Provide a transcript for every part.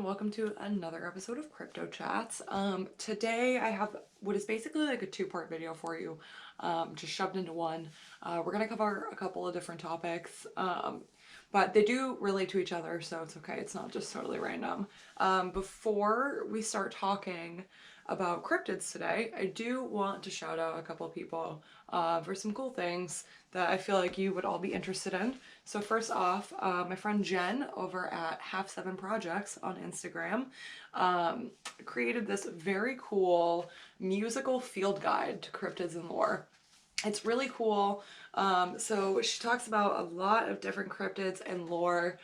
welcome to another episode of Crypto Chats. Today I have what is basically like a two-part video for you, just shoved into one. We're gonna cover a couple of different topics, but they do relate to each other, so it's okay. It's not just totally random. Before we start talking about cryptids today, I do want to shout out a couple of people for some cool things that I feel like you would all be interested in. So first off, my friend Jen over at Half Seven Projects on Instagram created this very cool musical field guide to cryptids and lore. It's really cool. So she talks about a lot of different cryptids and lore,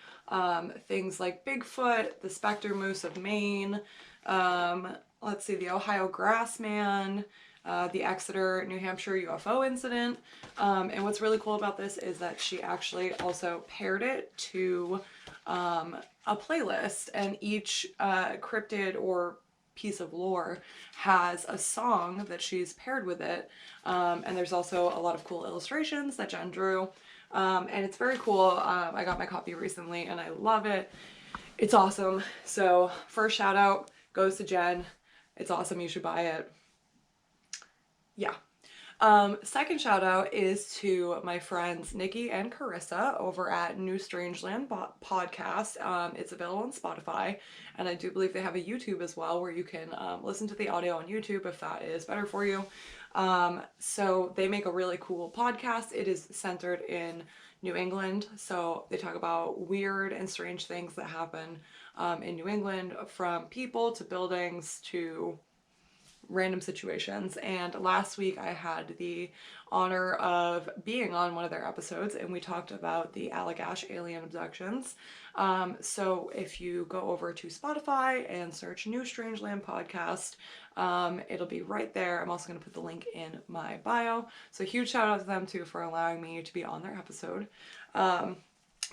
things like Bigfoot, the Spectre Moose of Maine, let's see, the Ohio Grassman, the Exeter, New Hampshire UFO incident. And what's really cool about this is that she actually also paired it to a playlist, and each cryptid or piece of lore has a song that she's paired with it. And there's also a lot of cool illustrations that Jen drew. And it's very cool. I got my copy recently and I love it. It's awesome. So first shout out goes to Jen. It's awesome. You should buy it. Yeah. Second shout out is to my friends Nikki and Carissa over at New Strangeland podcast. It's available on Spotify, and I do believe they have a YouTube as well where you can listen to the audio on YouTube if that is better for you. So they make a really cool podcast. It is centered in New England, so they talk about weird and strange things that happen in New England, from people to buildings to random situations. And last week I had the honor of being on one of their episodes and we talked about the Allagash alien abductions. So if you go over to Spotify and search New Strangeland podcast, it'll be right there. I'm also going to put the link in my bio. So huge shout out to them too for allowing me to be on their episode.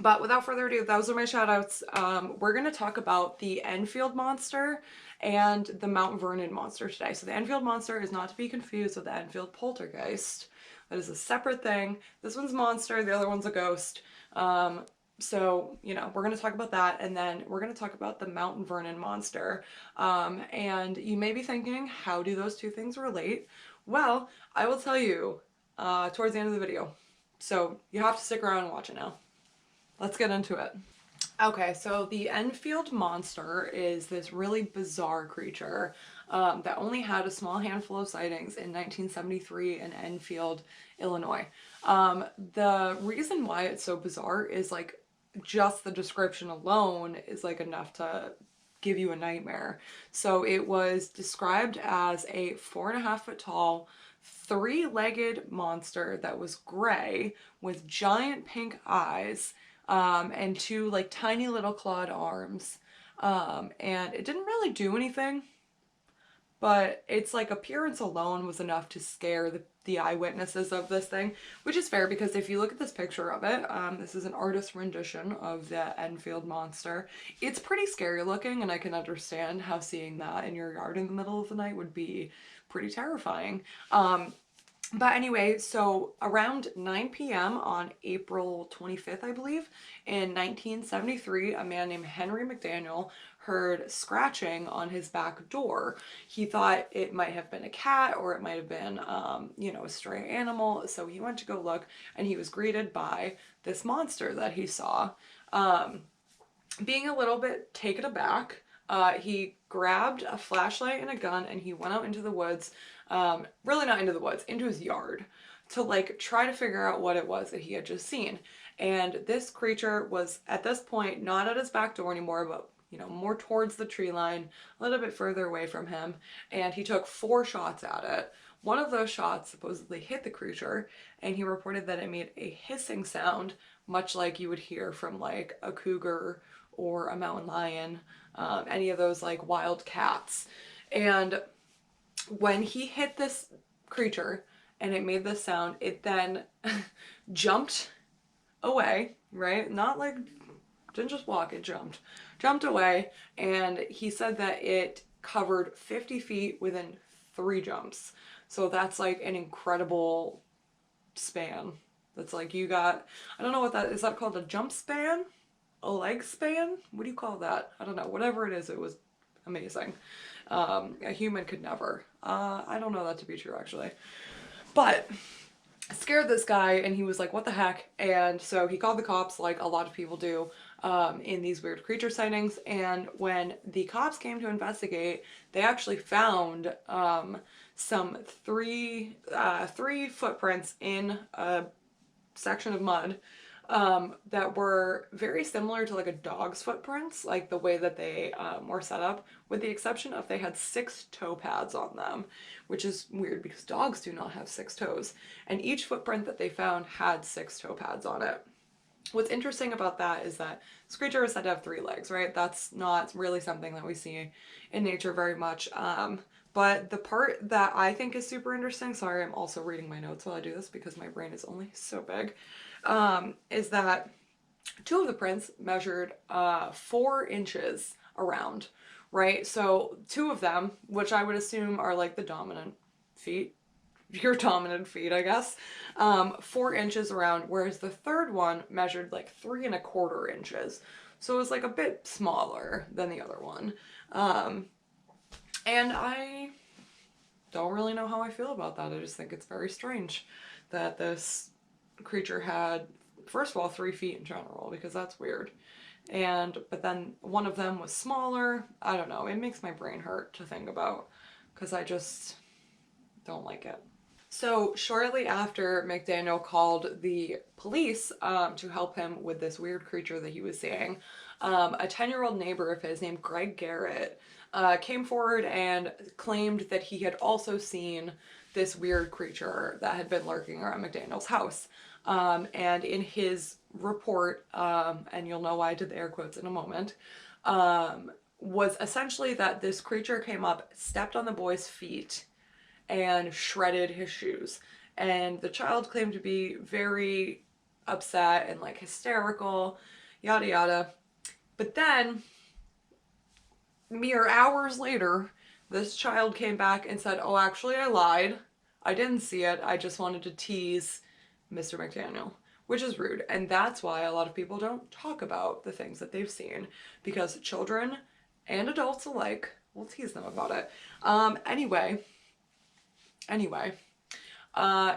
But without further ado, those are my shout outs. We're going to talk about the Enfield monster and the Mount Vernon monster today. So the Enfield monster is not to be confused with the Enfield poltergeist. That is a separate thing. This one's a monster, the other one's a ghost. So, you know, we're going to talk about that, and then we're going to talk about the Mount Vernon monster. And you may be thinking, how do those two things relate? Well, I will tell you towards the end of the video. So you have to stick around and watch it now. Let's get into it. Okay, so the Enfield monster is this really bizarre creature that only had a small handful of sightings in 1973 in Enfield, Illinois. The reason why it's so bizarre is like just the description alone is like enough to give you a nightmare. So it was described as a 4.5 foot tall, three-legged monster that was gray with giant pink eyes, and two like tiny little clawed arms. And it didn't really do anything, but its like appearance alone was enough to scare the eyewitnesses of this thing, which is fair because if you look at this picture of it, this is an artist's rendition of the Enfield monster. It's pretty scary looking, and I can understand how seeing that in your yard in the middle of the night would be pretty terrifying. But anyway, so around 9 p.m. on April 25th, I believe, in 1973, a man named Henry McDaniel heard scratching on his back door. He thought it might have been a cat or it might have been, a stray animal. So he went to go look, and he was greeted by this monster that he saw. Being a little bit taken aback, he grabbed a flashlight and a gun and he went out into the woods, really not into the woods, into his yard, to like try to figure out what it was that he had just seen. And this creature was at this point not at his back door anymore, but more towards the tree line, a little bit further away from him. And he took 4 shots at it. One of those shots supposedly hit the creature, and he reported that it made a hissing sound, much like you would hear from like a cougar or a mountain lion, any of those like wild cats. And when he hit this creature and it made this sound, it then jumped away, right? Not like, didn't just walk, it jumped away. And he said that it covered 50 feet within 3 jumps. So that's like an incredible span. That's like, you got, I don't know what that, is that called a jump span? a leg span. What do you call that? I don't know. Whatever it is, it was amazing. A human could never. I don't know that to be true, actually. But scared this guy, and he was like, what the heck? And so he called the cops, like a lot of people do in these weird creature sightings. And when the cops came to investigate, they actually found some three footprints in a section of mud that were very similar to like a dog's footprints, like the way that they were set up, with the exception of they had 6 toe pads on them, which is weird because dogs do not have 6 toes. And each footprint that they found had 6 toe pads on it. What's interesting about that is that this creature is said to have 3 legs, right? That's not really something that we see in nature very much. But the part that I think is super interesting, sorry, I'm also reading my notes while I do this because my brain is only so big, is that 2 of the prints measured 4 inches around, right? So 2 of them, which I would assume are like the dominant feet, your dominant feet, I guess, 4 inches around, whereas the third one measured like 3¼ inches. So it was like a bit smaller than the other one. And I don't really know how I feel about that. I just think it's very strange that this creature had, first of all, 3 feet in general, because that's weird. But then one of them was smaller. I don't know. It makes my brain hurt to think about because I just don't like it. So shortly after McDaniel called the police to help him with this weird creature that he was seeing, a 10-year-old neighbor of his named Greg Garrett came forward and claimed that he had also seen this weird creature that had been lurking around McDaniel's house. And in his report, and you'll know why I did the air quotes in a moment, was essentially that this creature came up, stepped on the boy's feet, and shredded his shoes. And the child claimed to be very upset and like hysterical, yada yada. But then, mere hours later, this child came back and said, oh, actually, I lied. I didn't see it. I just wanted to tease Mr. McDaniel, which is rude. And that's why a lot of people don't talk about the things that they've seen, because children and adults alike will tease them about it. Anyway,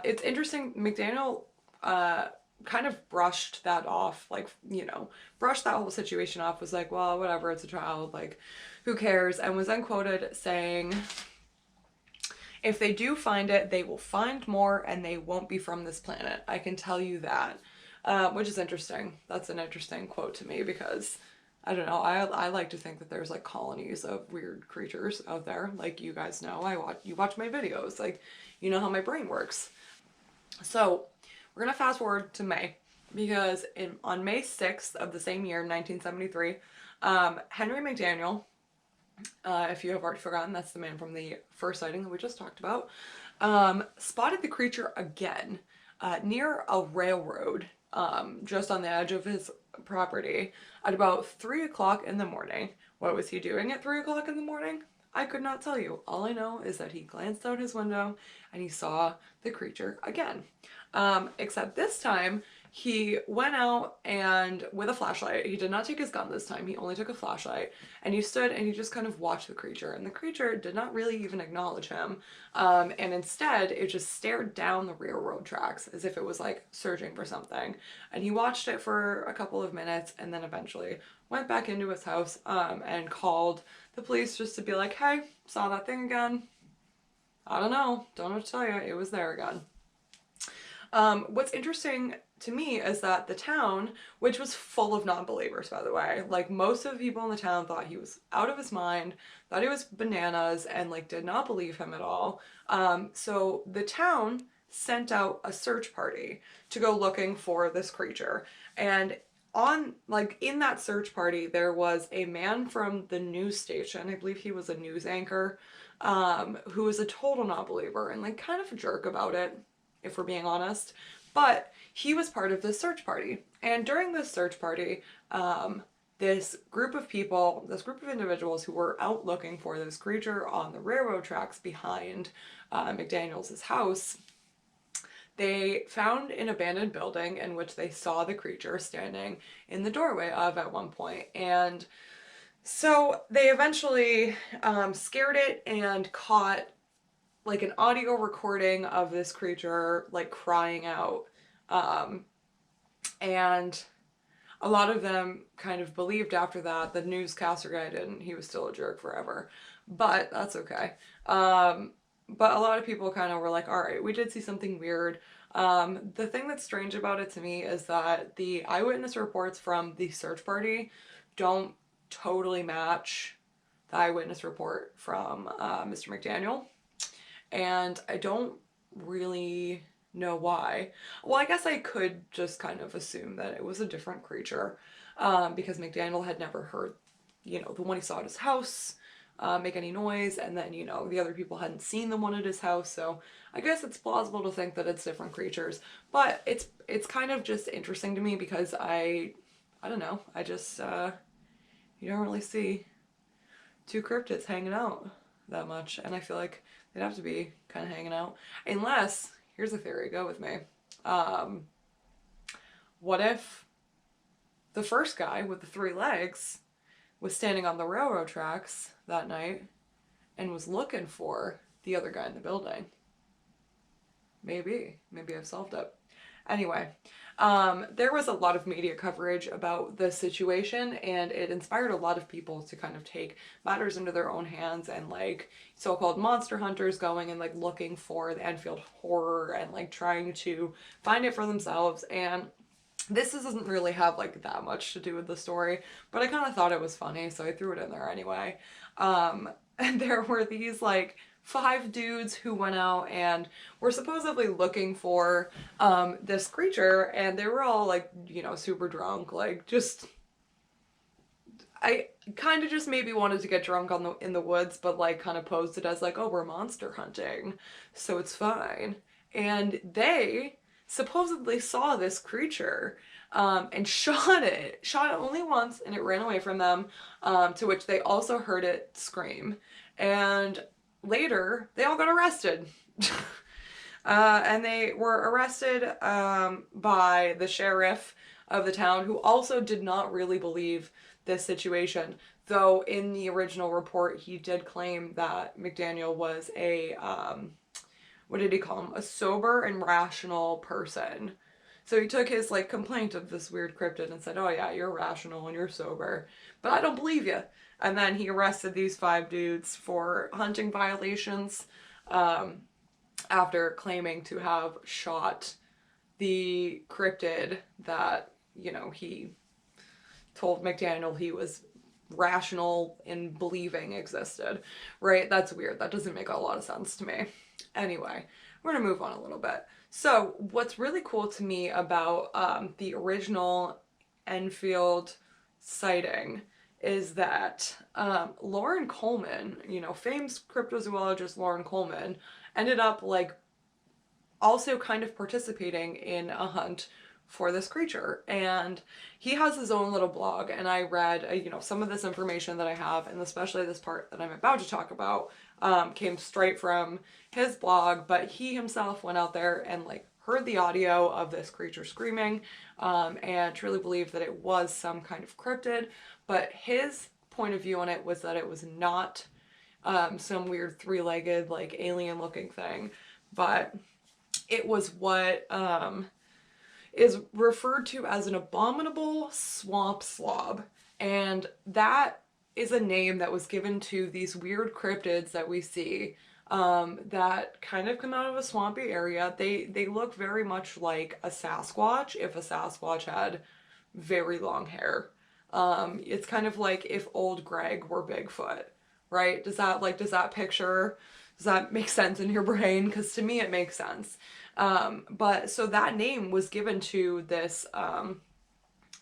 it's interesting. McDaniel kind of brushed that off, like, you know, brushed that whole situation off, was like, well, whatever, it's a child, like, who cares? And was then quoted saying, if they do find it, they will find more and they won't be from this planet. I can tell you that. Which is interesting. That's an interesting quote to me because, I don't know, I like to think that there's like colonies of weird creatures out there. Like, you guys know, you watch my videos, like, you know how my brain works. So we're gonna fast forward to May, because on May 6th of the same year, 1973, Henry McDaniel, if you have already forgotten, that's the man from the first sighting that we just talked about, spotted the creature again near a railroad, just on the edge of his property at about 3 o'clock in the morning. What was he doing at 3 o'clock in the morning? I could not tell you. All I know is that he glanced out his window and he saw the creature again. Except this time he went out and with a flashlight, he did not take his gun this time, he only took a flashlight, and he stood and he just kind of watched the creature, and the creature did not really even acknowledge him, and instead it just stared down the railroad tracks as if it was like searching for something. And he watched it for a couple of minutes and then eventually went back into his house and called the police just to be like, hey, saw that thing again. I don't know what to tell you, it was there again. What's interesting to me is that the town, which was full of non-believers, by the way, like most of the people in the town thought he was out of his mind, thought he was bananas, and like did not believe him at all. So the town sent out a search party to go looking for this creature. And in that search party, there was a man from the news station, I believe he was a news anchor, who was a total non-believer and like kind of a jerk about it, if we're being honest. But he was part of this search party. And during this search party, this group of individuals who were out looking for this creature on the railroad tracks behind McDaniel's house, they found an abandoned building in which they saw the creature standing in the doorway of at one point. And so they eventually scared it and caught like an audio recording of this creature like crying out. And a lot of them kind of believed after that. The newscaster guy didn't. He was still a jerk forever. But that's okay. But a lot of people kind of were like, all right, we did see something weird. The thing that's strange about it to me is that the eyewitness reports from the search party don't totally match the eyewitness report from Mr. McDaniel. And I don't really know why. Well, I guess I could just kind of assume that it was a different creature because McDaniel had never heard, the one he saw at his house make any noise, and then, the other people hadn't seen the one at his house, so I guess it's plausible to think that it's different creatures. But it's kind of just interesting to me because I don't know, I just, you don't really see two cryptids hanging out that much, and I feel like they'd have to be kind of hanging out. Unless, here's a theory, go with me. What if the first guy with the 3 legs was standing on the railroad tracks that night and was looking for the other guy in the building? Maybe I've solved it. Anyway, there was a lot of media coverage about this situation, and it inspired a lot of people to kind of take matters into their own hands, and like so-called monster hunters going and like looking for the Enfield horror and like trying to find it for themselves. And this doesn't really have like that much to do with the story, but I kind of thought it was funny, so I threw it in there anyway. And there were these like 5 dudes who went out and were supposedly looking for this creature, and they were all like, super drunk, like just, I kind of just maybe wanted to get drunk in the woods, but like kind of posed it as like, oh, we're monster hunting, so it's fine. And they supposedly saw this creature and shot it only once, and it ran away from them, to which they also heard it scream. And later, they all got arrested. And they were arrested by the sheriff of the town, who also did not really believe this situation. Though in the original report, he did claim that McDaniel was a, what did he call him? A sober and rational person. So he took his like complaint of this weird cryptid and said, oh yeah, you're rational and you're sober, but I don't believe you. And then he arrested these 5 dudes for hunting violations after claiming to have shot the cryptid that, he told McDaniel he was rational in believing existed. Right? That's weird. That doesn't make a lot of sense to me. Anyway, we're going to move on a little bit. So what's really cool to me about the original Enfield sighting is that Lauren Coleman, famed cryptozoologist Lauren Coleman, ended up like also kind of participating in a hunt for this creature. And he has his own little blog, and I read, some of this information that I have, and especially this part that I'm about to talk about, came straight from his blog, but he himself went out there and like heard the audio of this creature screaming, and truly believed that it was some kind of cryptid, but his point of view on it was that it was not some weird 3-legged like alien looking thing, but it was what is referred to as an abominable swamp slob. And that is a name that was given to these weird cryptids that we see that kind of come out of a swampy area. They look very much like a Sasquatch if a Sasquatch had very long hair. It's kind of like if old Greg were Bigfoot, right? Does that make sense in your brain? Because to me it makes sense. But so that name was given to this,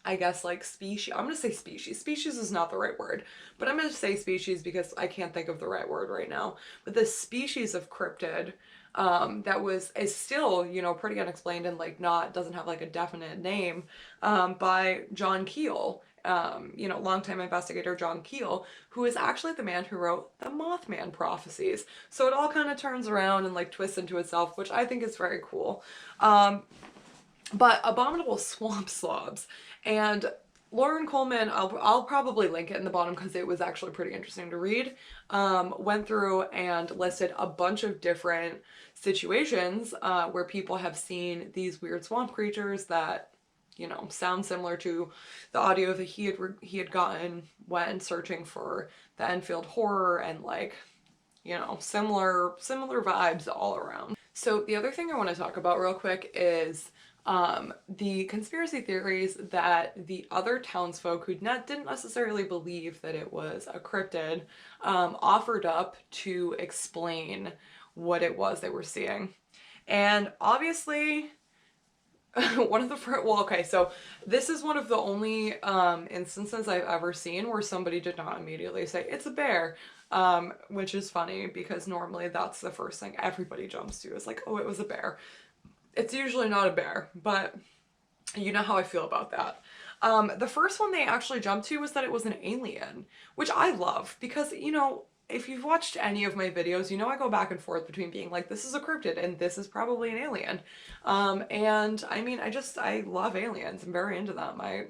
I guess like species. I'm going to say species. Species is not the right word, but I'm going to say species because I can't think of the right word right now. But this species of cryptid, is still, you know, pretty unexplained and like not doesn't have like a definite name, by John Keel. You know, longtime investigator John Keel, who is actually the man who wrote the Mothman prophecies. So it all kind of turns around and like twists into itself, which I think is very cool. But abominable swamp slobs. And Lauren Coleman, I'll probably link it in the bottom because it was actually pretty interesting to read, went through and listed a bunch of different situations where people have seen these weird swamp creatures that, you know, sound similar to the audio that he had gotten when searching for the Enfield horror, and like, you know, similar vibes all around. So the other thing I want to talk about real quick is the conspiracy theories that the other townsfolk who didn't necessarily believe that it was a cryptid offered up to explain what it was they were seeing. And obviously, one of the well, okay, so this is one of the only instances I've ever seen where somebody did not immediately say it's a bear, which is funny because normally that's the first thing everybody jumps to is like, oh, it was a bear. It's usually not a bear, but you know how I feel about that. The first one they actually jumped to was that it was an alien, which I love because, you know, if you've watched any of my videos, you know I go back and forth between being like, this is a cryptid and this is probably an alien. And I mean, I love aliens. I'm very into them. I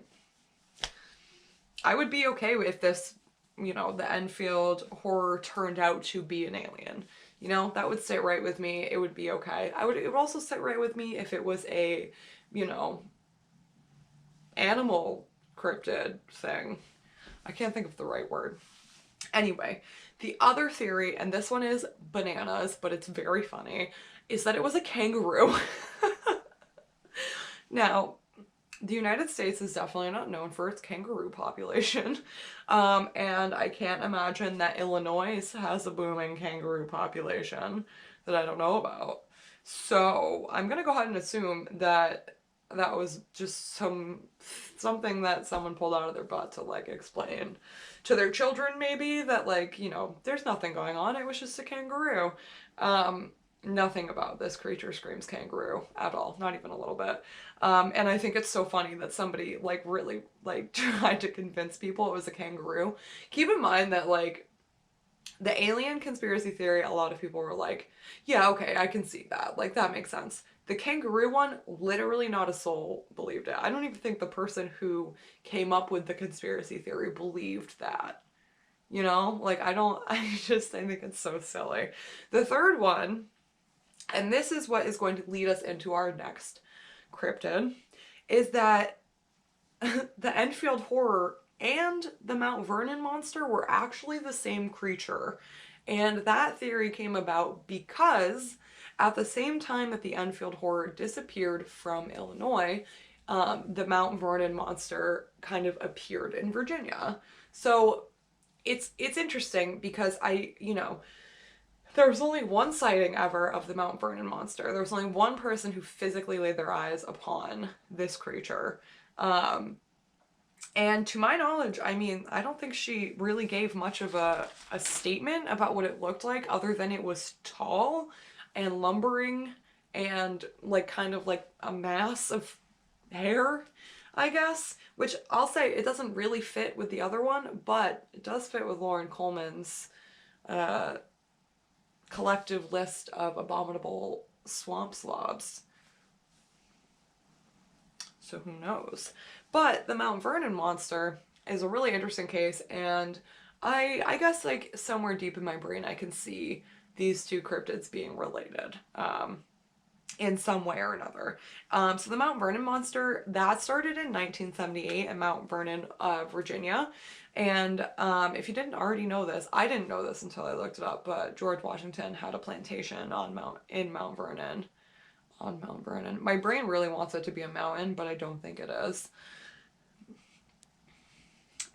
would be okay if this, you know, the Enfield horror turned out to be an alien. You know, that would sit right with me. It would be okay. It would also sit right with me if it was a, you know, animal cryptid thing. I can't think of the right word. Anyway, the other theory, and this one is bananas, but it's very funny, is that it was a kangaroo. Now, the United States is definitely not known for its kangaroo population. And I can't imagine that Illinois has a booming kangaroo population that I don't know about. So I'm gonna go ahead and assume that that was just something that someone pulled out of their butt to like explain to their children, maybe, that like, you know, there's nothing going on, it was just a kangaroo. Nothing about this creature screams kangaroo at all, not even a little bit. And I think it's so funny that somebody like really like tried to convince people it was a kangaroo. Keep in mind that like the alien conspiracy theory, a lot of people were like, yeah, okay, I can see that. Like that makes sense. The kangaroo one, literally not a soul believed it. I don't even think the person who came up with the conspiracy theory believed that. You know, like I think it's so silly. The third one, and this is what is going to lead us into our next cryptid, is that the Enfield horror and the Mount Vernon monster were actually the same creature. And that theory came about because at the same time that the Enfield horror disappeared from Illinois, the Mount Vernon monster kind of appeared in Virginia. So it's interesting because there was only one sighting ever of the Mount Vernon monster. There was only one person who physically laid their eyes upon this creature. And to my knowledge, I mean, I don't think she really gave much of a statement about what it looked like other than it was tall and lumbering and like kind of like a mass of hair, I guess. Which I'll say it doesn't really fit with the other one, but it does fit with Lauren Coleman's collective list of abominable swamp slobs. So who knows? But the Mount Vernon monster is a really interesting case, and I guess like somewhere deep in my brain I can see these two cryptids being related in some way or another. So the Mount Vernon monster, that started in 1978 in Mount Vernon, Virginia. And if you didn't already know this, I didn't know this until I looked it up, but George Washington had a plantation in Mount Vernon. On Mount Vernon. My brain really wants it to be a mountain, but I don't think it is.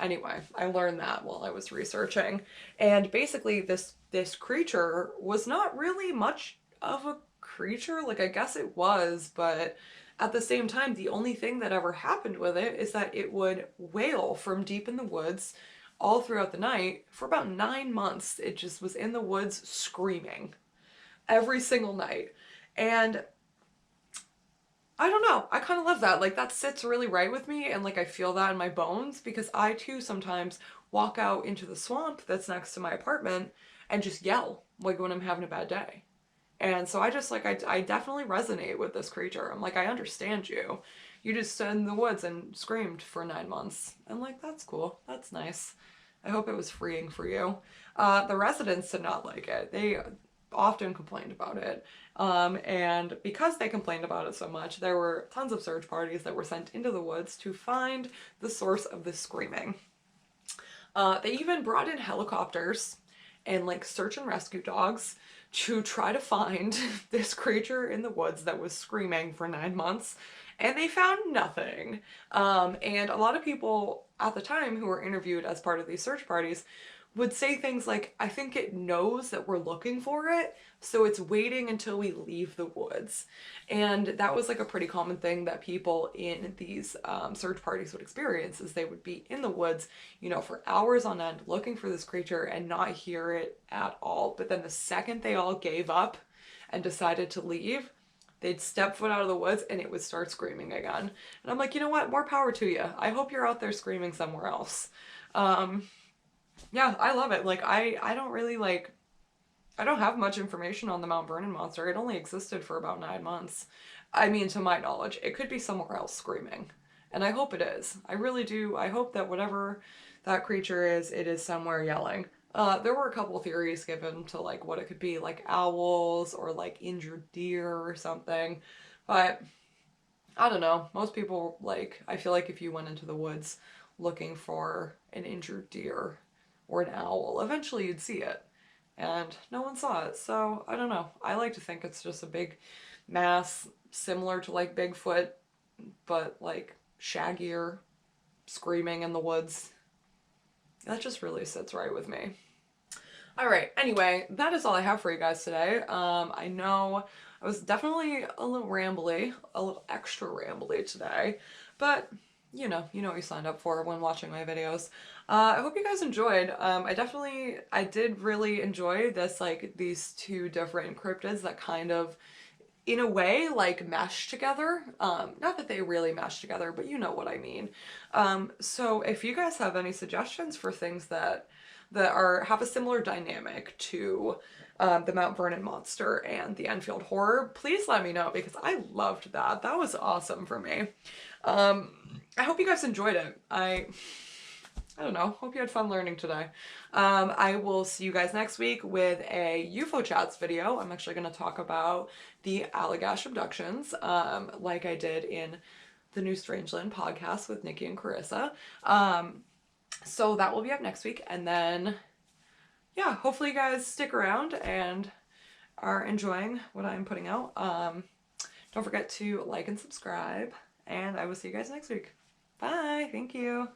Anyway, I learned that while I was researching. And basically this creature was not really much of a creature. Like I guess it was, but at the same time, the only thing that ever happened with it is that it would wail from deep in the woods all throughout the night for about 9 months. It just was in the woods screaming. every single night. And I don't know, I kind of love that. Like, that sits really right with me, and like I feel that in my bones, because I too sometimes walk out into the swamp that's next to my apartment and just yell like when I'm having a bad day. And so I just like, I definitely resonate with this creature. I'm like, I understand you. You just stood in the woods and screamed for 9 months. And like, that's cool. That's nice. I hope it was freeing for you. The residents did not like it. They often complained about it. And because they complained about it so much, there were tons of search parties that were sent into the woods to find the source of the screaming. They even brought in helicopters and like search and rescue dogs to try to find this creature in the woods that was screaming for 9 months, and they found nothing. And a lot of people at the time who were interviewed as part of these search parties would say things like, I think it knows that we're looking for it, so it's waiting until we leave the woods. And that was like a pretty common thing that people in these search parties would experience, is they would be in the woods, you know, for hours on end looking for this creature and not hear it at all. But then the second they all gave up and decided to leave, they'd step foot out of the woods and it would start screaming again. And I'm like, you know what? More power to you. I hope you're out there screaming somewhere else. Yeah, I love it. Like, I don't really like, I don't have much information on the Mount Vernon monster. It only existed for about 9 months. I mean, to my knowledge, it could be somewhere else screaming. And I hope it is. I really do. I hope that whatever that creature is, it is somewhere yelling. There were a couple theories given to like what it could be, like owls or like injured deer or something. But I don't know. Most people, like, I feel like if you went into the woods looking for an injured deer or an owl, eventually you'd see it. And no one saw it. So I don't know. I like to think it's just a big mass similar to like Bigfoot, but like shaggier, screaming in the woods. That just really sits right with me. All right. Anyway, that is all I have for you guys today. I know I was definitely a little rambly, a little extra rambly today, but you know what you signed up for when watching my videos. I hope you guys enjoyed. I did really enjoy this, like these two different cryptids that kind of, in a way, like mesh together. Not that they really mesh together, but you know what I mean. So if you guys have any suggestions for things that are have a similar dynamic to the Mount Vernon monster and the Enfield horror, please let me know, because I loved that. That was awesome for me. I hope you guys enjoyed it. I don't know. Hope you had fun learning today. I will see you guys next week with a UFO chats video. I'm actually going to talk about the Allagash abductions, like I did in the new Strangeland podcast with Nikki and Carissa. So that will be up next week. And then, yeah, hopefully you guys stick around and are enjoying what I'm putting out. Don't forget to like and subscribe, and I will see you guys next week. Bye. Thank you.